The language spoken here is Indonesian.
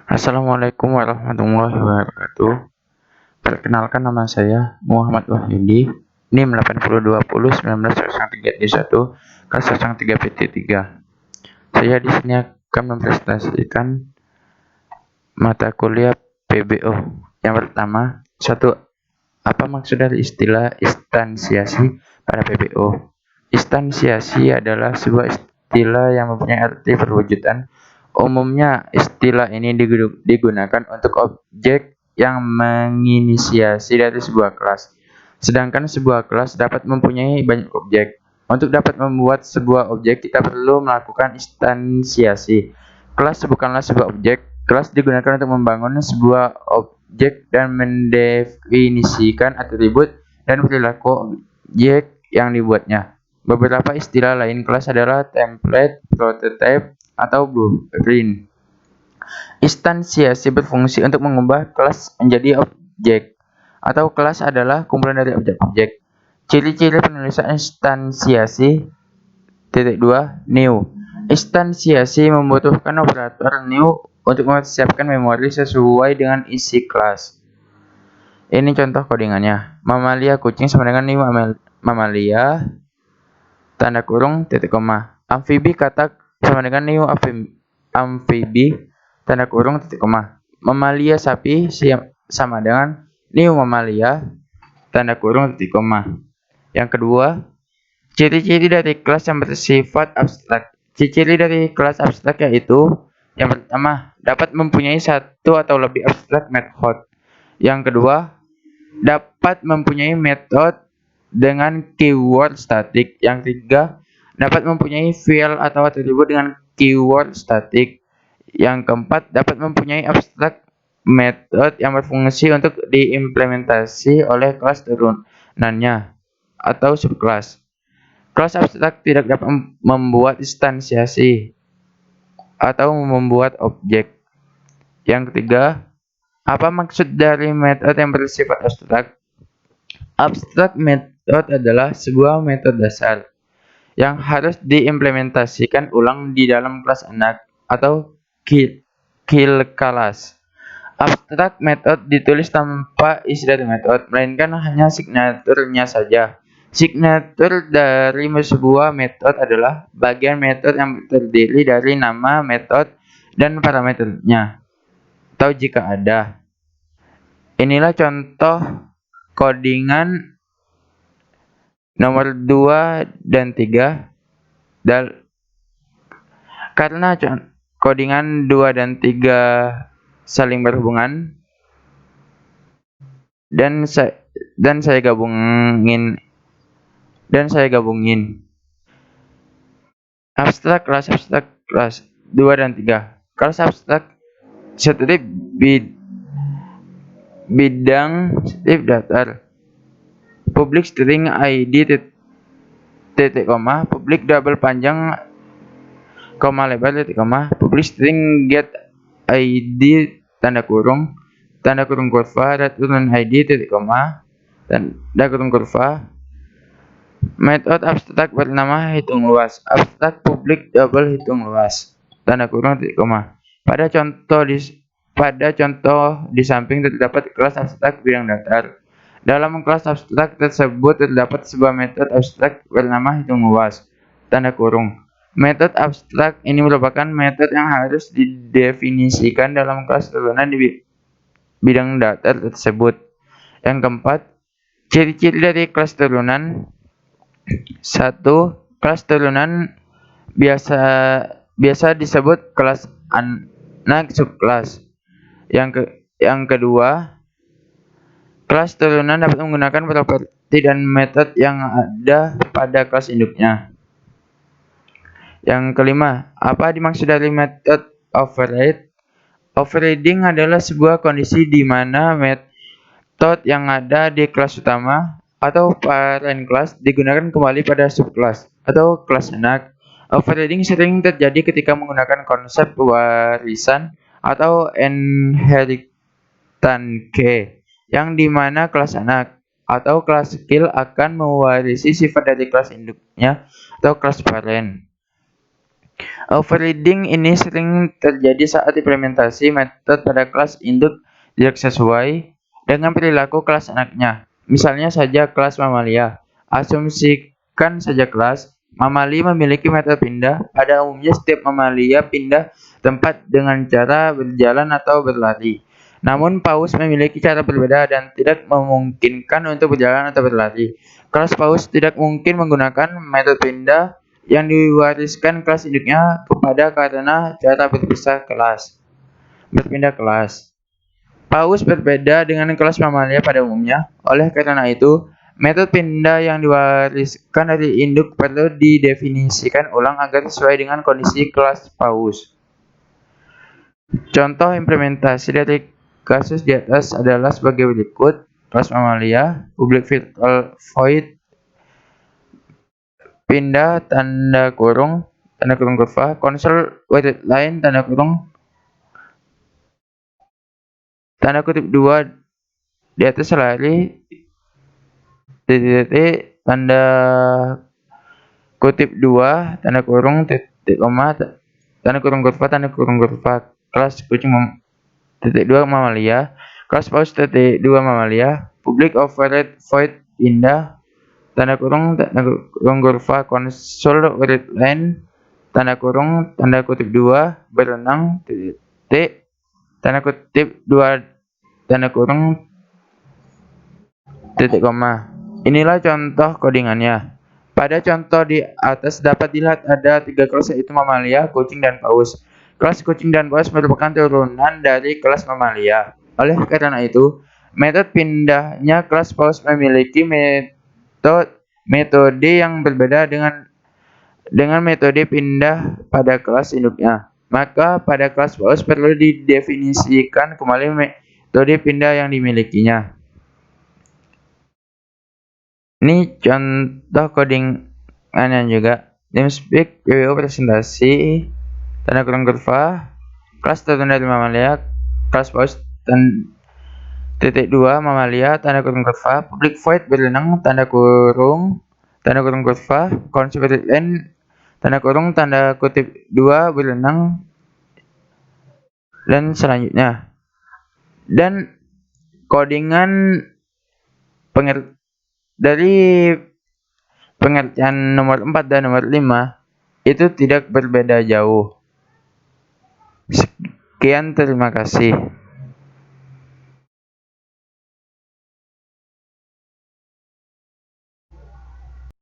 Assalamualaikum warahmatullahi wabarakatuh. Perkenalkan, nama saya Muhammad Wahyudi, NIM 82201903D1, kelas 03PT3. Saya di sini akan mempresentasikan mata kuliah PBO. Yang pertama, satu, apa maksud dari istilah instansiasi pada PBO? Instansiasi adalah sebuah istilah yang mempunyai arti perwujudan. Umumnya, istilah ini digunakan untuk objek yang menginisiasi dari sebuah kelas. Sedangkan sebuah kelas dapat mempunyai banyak objek. Untuk dapat membuat sebuah objek, kita perlu melakukan instansiasi. Kelas bukanlah sebuah objek. Kelas digunakan untuk membangun sebuah objek dan mendefinisikan atribut dan perilaku objek yang dibuatnya. Beberapa istilah lain kelas adalah template, prototype, atau blueprint. Instansiasi berfungsi untuk mengubah kelas menjadi objek, atau kelas adalah kumpulan dari objek-objek. Ciri-ciri penulisan instansiasi. 2. New. Instansiasi membutuhkan operator new untuk mempersiapkan memori sesuai dengan isi kelas. Ini contoh codingannya. Mamalia kucing sama dengan new mamalia, tanda kurung, titik koma. Amfibi katak sama dengan new amfibi, tanda kurung, titik koma. Mamalia sapi sama dengan new mamalia, tanda kurung, titik koma. Yang kedua, ciri-ciri dari kelas yang bersifat abstrak. Ciri-ciri dari kelas abstrak yaitu: yang pertama, dapat mempunyai satu atau lebih abstrak method. Yang kedua, dapat mempunyai metode dengan keyword statik. Yang ketiga, dapat mempunyai file atau atribut dengan keyword statik. Yang keempat, dapat mempunyai abstrak method yang berfungsi untuk diimplementasi oleh kelas turunannya atau subkelas. Kelas abstrak tidak dapat membuat instansiasi atau membuat objek. Yang ketiga, apa maksud dari metode yang bersifat abstrak? Abstrak method adalah sebuah metode dasar yang harus diimplementasikan ulang di dalam kelas anak atau kelas. Abstrak method ditulis tanpa isi dari metode, melainkan hanya signaturnya saja. Signatur dari sebuah metode adalah bagian metode yang terdiri dari nama metode dan parameternya, atau jika ada. Inilah contoh codingan nomor 2 dan 3. Karena codingan 2 dan 3 saling berhubungan dan saya gabungin abstrak kelas 2 dan 3. Kelas abstrak satu bidang daftar, public string id titik koma, public double panjang koma lebar titik koma, public string get id tanda kurung kurva return id titik koma, tanda kurung kurva. Metode abstrak bernama hitung luas, abstrak public double hitung luas, tanda kurung titik koma. Pada contoh di samping terdapat kelas abstrak bidang datar. Dalam kelas abstrak tersebut terdapat sebuah metode abstrak bernama hitung luas, tanda kurung. Metode abstrak ini merupakan metode yang harus didefinisikan dalam kelas turunan di bidang datar tersebut. Yang keempat, ciri-ciri dari kelas turunan. 1. Kelas turunan biasa disebut kelas anak subkelas. Yang kedua, kelas turunan dapat menggunakan properti dan metode yang ada pada kelas induknya. Yang kelima, apa dimaksud dari metode override? Overriding adalah sebuah kondisi di mana metode yang ada di kelas utama atau parent class digunakan kembali pada subkelas atau kelas anak. Overriding sering terjadi ketika menggunakan konsep warisan atau inheritance key, yang dimana kelas anak atau kelas skill akan mewarisi sifat dari kelas induknya atau kelas parent. Overriding ini sering terjadi saat implementasi metode pada kelas induk tidak sesuai dengan perilaku kelas anaknya. Misalnya saja kelas mamalia. Asumsikan saja kelas mamali memiliki metode pindah. Pada umumnya setiap mamalia pindah tempat dengan cara berjalan atau berlari. Namun paus memiliki cara berbeda dan tidak memungkinkan untuk berjalan atau berlari. Kelas paus tidak mungkin menggunakan metode pindah yang diwariskan kelas induknya kepada karena cara berpindah kelas. Paus berbeda dengan kelas mamalia pada umumnya. Oleh karena itu, metode pindah yang diwariskan dari induk perlu didefinisikan ulang agar sesuai dengan kondisi kelas paus. Contoh implementasi dari kasus di atas adalah sebagai berikut. Kelas mamalia, public virtual void pindah tanda kurung kurva, konsol worded line tanda kutip 2 di atas lari titik tanda kutip 2 tanda kurung titik koma tanda kurung kurva kelas kucing titik 2 mamalia, kelas paus titik 2 mamalia, public override void pindah tanda kurung kurva, konsol worded line tanda kutip 2 berenang titik tanda kutip 2 tanda kurung titik koma. Inilah contoh codingannya. Pada contoh di atas dapat dilihat ada 3 kelas yaitu mamalia, kucing, dan paus. Kelas kucing dan paus merupakan turunan dari kelas mamalia. Oleh karena itu, metode pindahnya kelas paus memiliki metode yang berbeda dengan metode pindah pada kelas induknya. Maka pada kelas paus perlu didefinisikan kembali metode pindah yang dimilikinya. Ini contoh codingannya juga. Namespace PWO presentasi tanda kurung kurva kelas turun dari mamalia, kelas paus titik 2 mamalia tanda kurung kurva, public void berenang tanda kurung kurva, conservative line tanda kutip 2 berenang, dan selanjutnya. Dan codingan dari pengertian nomor 4 dan nomor 5 itu tidak berbeda jauh. Sekian, terima kasih.